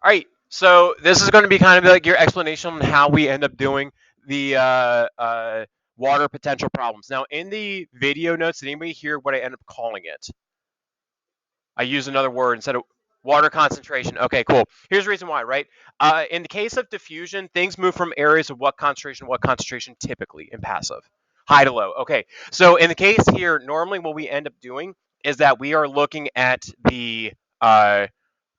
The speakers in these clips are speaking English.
All right, so this is going to be kind of like your explanation on how we end up doing the water potential problems. Now, in the video notes, did anybody hear what I end up calling it? I use another word instead of water concentration. Okay, cool. Here's the reason why, right? In the case of diffusion, things move from areas of what concentration typically in passive? High to low. Okay, so in the case here, normally what we end up doing is that we are looking at the uh,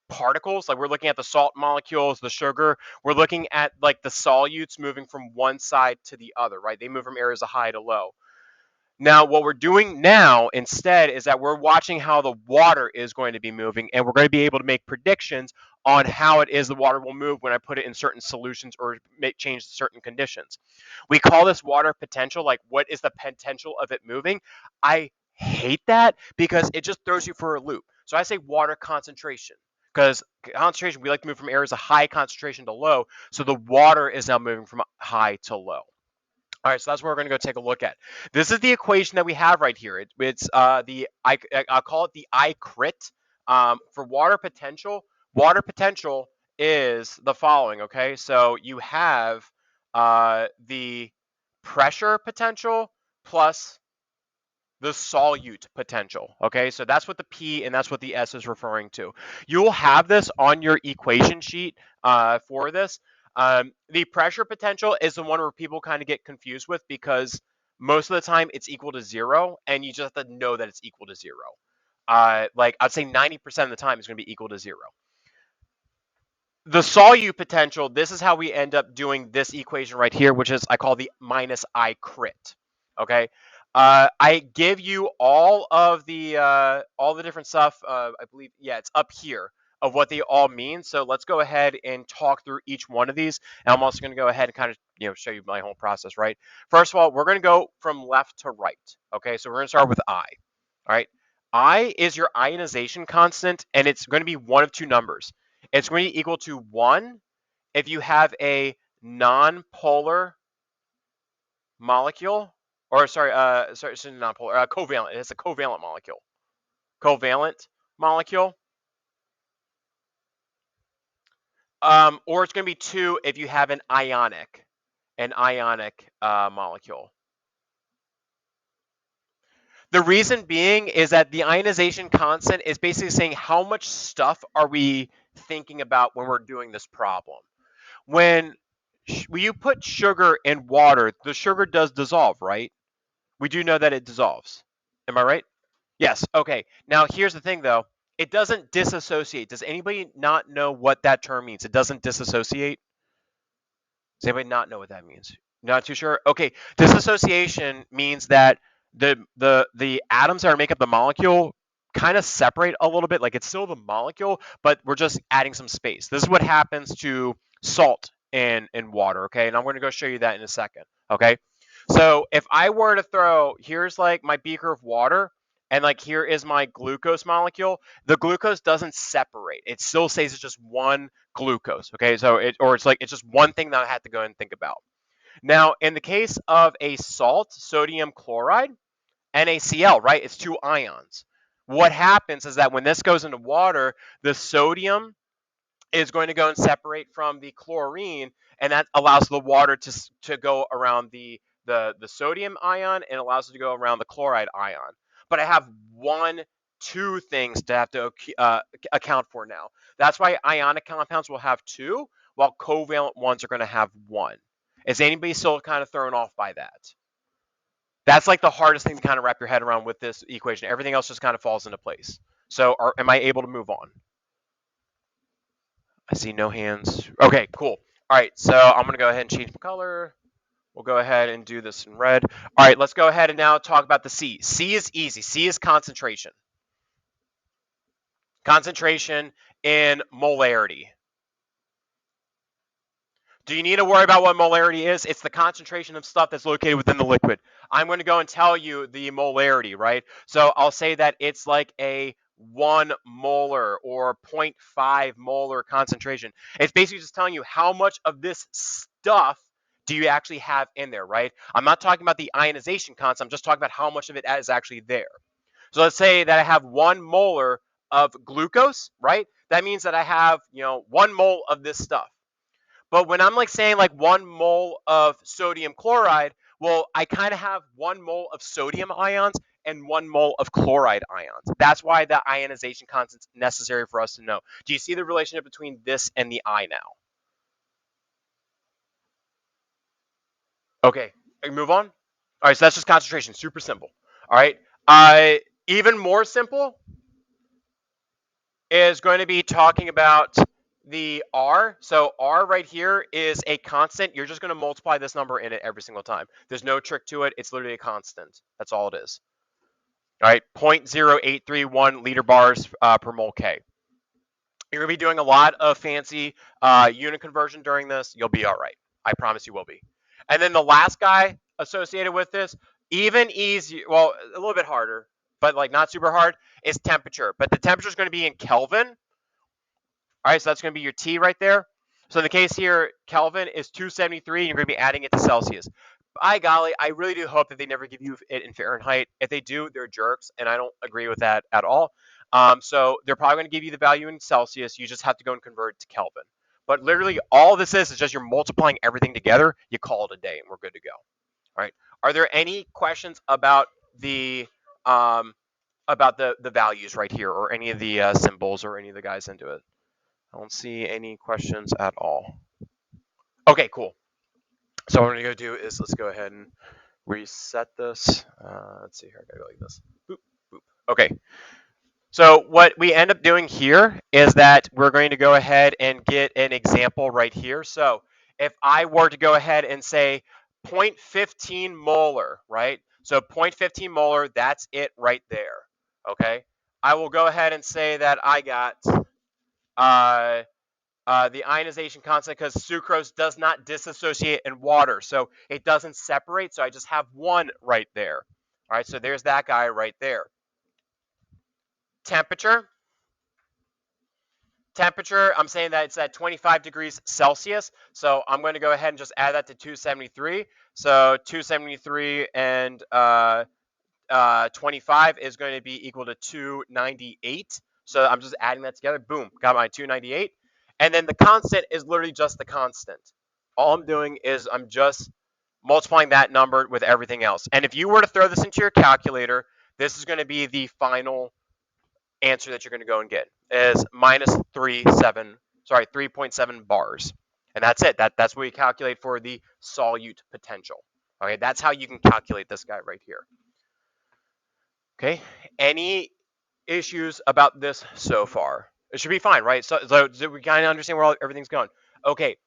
particles, like we're looking at the salt molecules, the sugar. We're looking at like the solutes moving from one side to the other, right? They move from areas of high to low. Now, what we're doing now instead is that we're watching how the water is going to be moving, and we're going to be able to make predictions on how it is the water will move when I put it in certain solutions or make change certain conditions. We call this water potential, like what is the potential of it moving? I hate that because it just throws you for a loop. So I say water concentration because concentration, we like to move from areas of high concentration to low. So the water is now moving from high to low. All right, so that's what we're going to go take a look at. This is the equation that we have right here. It's I'll call it the I crit for water potential. Water potential is the following. Okay, so you have the pressure potential plus the solute potential. Okay, so that's what the P and that's what the S is referring to. You will have this on your equation sheet for this. The pressure potential is the one where people kind of get confused with because most of the time it's equal to zero, and you just have to know that it's equal to zero. Like I'd say 90% of the time it's going to be equal to zero. The solute potential, this is how we end up doing this equation right here, which is I call the minus I crit. Okay. I give you all the different stuff. I believe, yeah, it's up here of what they all mean. So let's go ahead and talk through each one of these. And I'm also going to go ahead and kind of show you my whole process. Right. First of all, we're going to go from left to right. Okay. So we're going to start with I. All right. I is your ionization constant, and it's going to be one of two numbers. It's going to be equal to 1 if you have a non-polar molecule, or sorry, it's non-polar, covalent. It's a covalent molecule. Covalent molecule. Or it's going to be 2 if you have an ionic molecule. The reason being is that the ionization constant is basically saying how much stuff are we thinking about when we're doing this problem. When you put sugar in water, the sugar does dissolve, right? We do know that it dissolves. Am I right? Yes. Okay. Now, here's the thing, though. It doesn't disassociate. Does anybody not know what that term means? It doesn't disassociate. Does anybody not know what that means? Not too sure. Okay. Disassociation means that the atoms that make up the molecule kind of separate a little bit. Like it's still the molecule, but we're just adding some space. This is what happens to salt in water. Okay, and I'm going to go show you that in a second. Okay. So if I were to throw, here's like my beaker of water, and like here is my glucose molecule. The glucose doesn't separate. It still stays as just one glucose. Okay, so it's just one thing that I had to go and think about. Now, in the case of a salt, sodium chloride, NaCl, right? It's two ions. What happens is that when this goes into water, the sodium is going to go and separate from the chlorine, and that allows the water to go around the sodium ion and allows it to go around the chloride ion. But I have two things to have to account for now. That's why ionic compounds will have two, while covalent ones are going to have one. Is anybody still kind of thrown off by that? That's like the hardest thing to kind of wrap your head around with this equation. Everything else just kind of falls into place. So, am I able to move on? I see no hands. Okay, cool. All right, so I'm going to go ahead and change the color. We'll go ahead and do this in red. All right, let's go ahead and now talk about the C. C is easy. C is concentration. Concentration in molarity. Do you need to worry about what molarity is? It's the concentration of stuff that's located within the liquid. I'm going to go and tell you the molarity, right? So I'll say that it's like a 1 molar or 0.5 molar concentration. It's basically just telling you how much of this stuff do you actually have in there, right? I'm not talking about the ionization constant. I'm just talking about how much of it is actually there. So let's say that I have 1 molar of glucose, right? That means that I have, 1 mole of this stuff. But when I'm like saying like 1 mole of sodium chloride, well, I kind of have 1 mole of sodium ions and 1 mole of chloride ions. That's why the ionization constant's necessary for us to know. Do you see the relationship between this and the I now? Okay, move on. All right, so that's just concentration, super simple. All right, even more simple is going to be talking about the R. So R right here is a constant. You're just going to multiply this number in it every single time. There's no trick to it. It's literally a constant. That's all it is. All right, 0.0831 liter bars per mole K. You're going to be doing a lot of fancy unit conversion during this. You'll be all right. I promise you will be. And then the last guy associated with this, even easier, well, a little bit harder, but like not super hard, is temperature. But the temperature is going to be in Kelvin. All right, so that's going to be your T right there. So in the case here, Kelvin is 273, and you're going to be adding it to Celsius. By golly, I really do hope that they never give you it in Fahrenheit. If they do, they're jerks, and I don't agree with that at all. So they're probably going to give you the value in Celsius. You just have to go and convert it to Kelvin. But literally, all this is just you're multiplying everything together. You call it a day, and we're good to go. All right. Are there any questions um, about the values right here, or any of the symbols, or any of the guys into it? I don't see any questions at all. Okay, cool. So what I'm going to go do is let's go ahead and reset this. Let's see here. I got to go like this. Boop, boop. Okay. So what we end up doing here is that we're going to go ahead and get an example right here. So if I were to go ahead and say 0.15 molar, right? So 0.15 molar, that's it right there. Okay. I will go ahead and say that I got the ionization constant because sucrose does not dissociate in water. So it doesn't separate. So I just have 1 right there. All right, so there's that guy right there. Temperature. Temperature, I'm saying that it's at 25 degrees Celsius. So I'm going to go ahead and just add that to 273. So 273 and 25 is going to be equal to 298. So I'm just adding that together. Boom, got my 298. And then the constant is literally just the constant. All I'm doing is I'm just multiplying that number with everything else. And if you were to throw this into your calculator, this is going to be the final answer that you're going to go and get is minus 3.7 bars. And that's it. That's what we calculate for the solute potential. Okay, that's how you can calculate this guy right here. Okay, any issues about this so far? It should be fine, right? So we kind of understand where everything's going. Okay,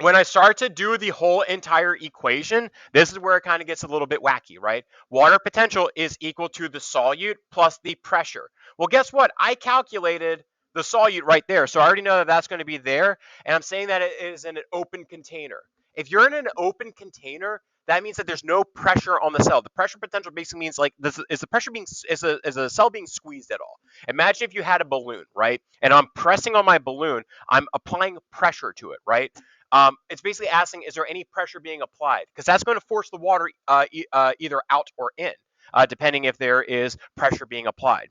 when I start to do the whole entire equation, this is where it kind of gets a little bit wacky, right? Water potential is equal to the solute plus the pressure. Well, guess what? I calculated the solute right there. So I already know that that's going to be there. And I'm saying that it is in an open container. If you're in an open container, that means that there's no pressure on the cell. The pressure potential basically means like this is the pressure being is a cell being squeezed at all. Imagine if you had a balloon, right? And I'm pressing on my balloon, I'm applying pressure to it, right? It's basically asking, is there any pressure being applied? Because that's going to force the water either out or in, depending if there is pressure being applied.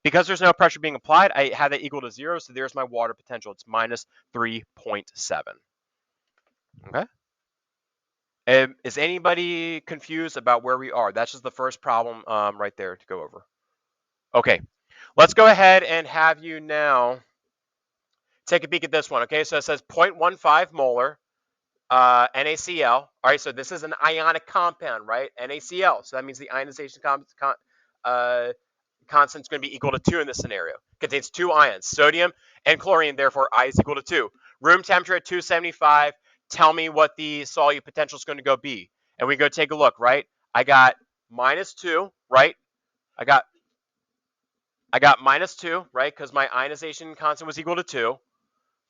Because there's no pressure being applied, I have that equal to 0, so there's my water potential. It's minus 3.7. Okay. Is anybody confused about where we are? That's just the first problem right there to go over. Okay, let's go ahead and have you now take a peek at this one. Okay, so it says 0.15 molar. NaCl. All right, so this is an ionic compound, right? NaCl. So that means the ionization constant is going to be equal to 2 in this scenario. Contains 2 ions, sodium and chlorine, therefore I is equal to 2. Room temperature at 275. Tell me what the solute potential is going to go be. And we go take a look, right? I got minus 2, right? I got minus 2, right? Because my ionization constant was equal to 2. All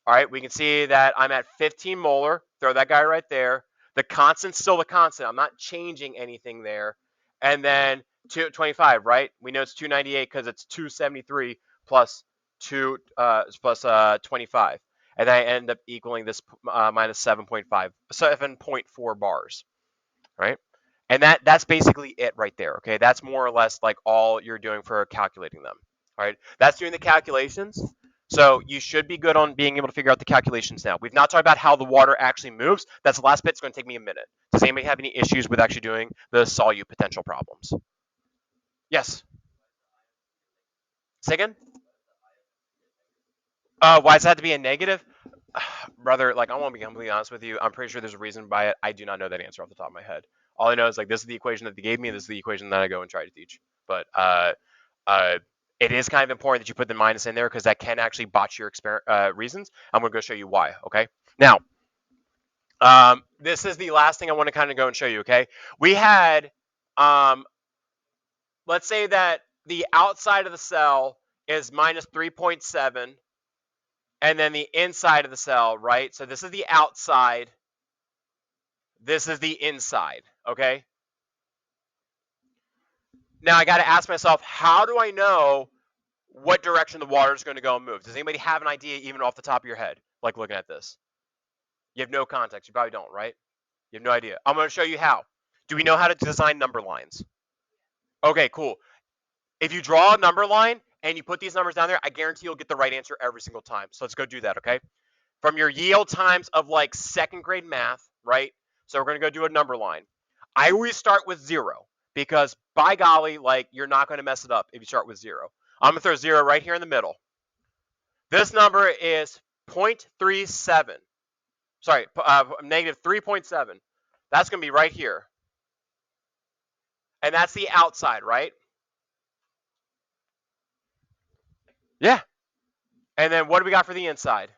right, we can see that I'm at 15 molar. Throw that guy right there. The constant's still the constant. I'm not changing anything there. And then 225, right? We know it's 298 because it's 273 plus 25. And then I end up equaling this minus 7.4 bars, right? And that's basically it right there, okay? That's more or less like all you're doing for calculating them. All right, that's doing the calculations. So you should be good on being able to figure out the calculations now. We've not talked about how the water actually moves. That's the last bit. It's going to take me a minute. Does anybody have any issues with actually doing the solute potential problems? Yes. Say again? Why does that have to be a negative? Brother, like I want to be completely honest with you. I'm pretty sure there's a reason by it. I do not know that answer off the top of my head. All I know is like this is the equation that they gave me, and this is the equation that I go and try to teach. But uh, it is kind of important that you put the minus in there because that can actually botch your reasons. I'm going to go show you why. Okay. Now, this is the last thing I want to kind of go and show you. Okay. We had, let's say that the outside of the cell is minus 3.7, and then the inside of the cell, right? So this is the outside. This is the inside. Okay. Now I got to ask myself, how do I know what direction the water is going to go and move? Does anybody have an idea even off the top of your head, like looking at this? You have no context. You probably don't, right? You have no idea. I'm going to show you how. Do we know how to design number lines? Okay, cool. If you draw a number line and you put these numbers down there, I guarantee you'll get the right answer every single time. So let's go do that, okay? From your yield times of like second grade math, right? So we're going to go do a number line. I always start with 0 because by golly, like you're not going to mess it up if you start with 0. I'm going to throw 0 right here in the middle. This number is 0.37. Sorry, negative 3.7. That's going to be right here. And that's the outside, right? Yeah. And then what do we got for the inside?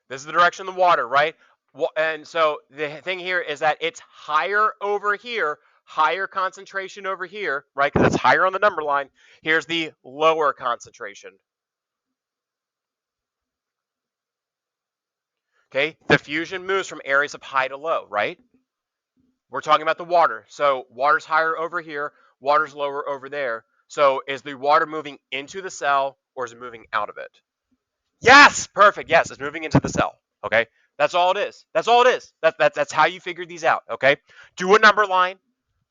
This is the direction of the water, right? And so the thing here is that it's higher over here, higher concentration over here, right? Because it's higher on the number line. Here's the lower concentration. Okay, diffusion moves from areas of high to low, right? We're talking about the water. So water's higher over here, water's lower over there. So is the water moving into the cell or is it moving out of it? Yes, perfect. Yes, it's moving into the cell. Okay, that's all it is. That's all it is. That's how you figure these out. Okay, do a number line,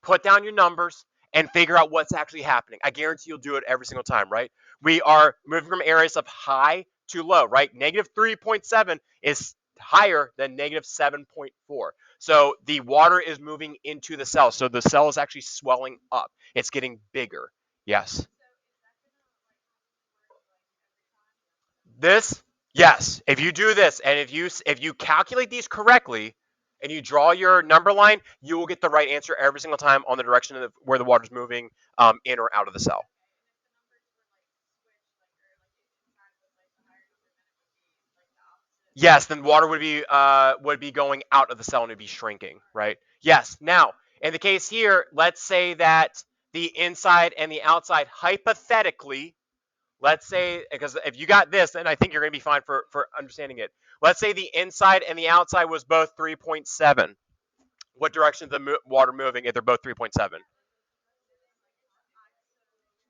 put down your numbers, and figure out what's actually happening. I guarantee you'll do it every single time. Right? We are moving from areas of high to low. Right? Negative 3.7 is higher than negative 7.4. So the water is moving into the cell. So the cell is actually swelling up. It's getting bigger. Yes. This, yes. If you do this and if you calculate these correctly and you draw your number line, you will get the right answer every single time on the direction of where the water's moving in or out of the cell. Yes, then water would be going out of the cell and it'd be shrinking, right? Yes. Now, in the case here, let's say that the inside and the outside hypothetically, let's say, because if you got this, then I think you're going to be fine for understanding it. Let's say the inside and the outside was both 3.7. What direction is the water moving if they're both 3.7?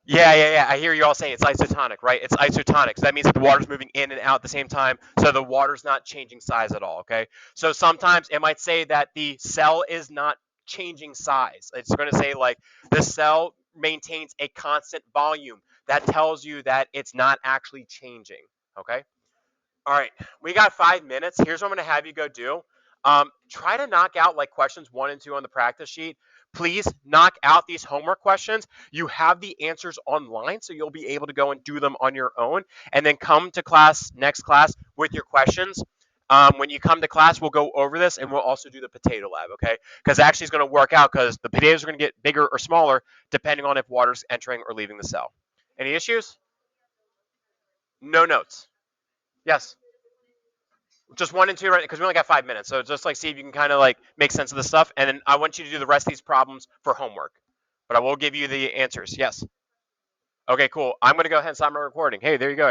Yeah. I hear you all saying it's isotonic, right? It's isotonic. So that means that the water's moving in and out at the same time. So the water's not changing size at all, okay? So sometimes it might say that the cell is not changing size. It's going to say like the cell maintains a constant volume. That tells you that it's not actually changing, okay? All right, we got 5 minutes. Here's what I'm going to have you go do. Try to knock out like questions 1 and 2 on the practice sheet. Please knock out these homework questions. You have the answers online, so you'll be able to go and do them on your own. And then come to next class with your questions. When you come to class, we'll go over this and we'll also do the potato lab, okay? Because actually it's going to work out because the potatoes are going to get bigger or smaller depending on if water's entering or leaving the cell. Any issues? No notes. Yes. Just 1 and 2, right? Because we only got 5 minutes. So just like see if you can kind of like make sense of the stuff. And then I want you to do the rest of these problems for homework. But I will give you the answers. Yes. Okay, cool. I'm going to go ahead and stop my recording. Hey, there you go.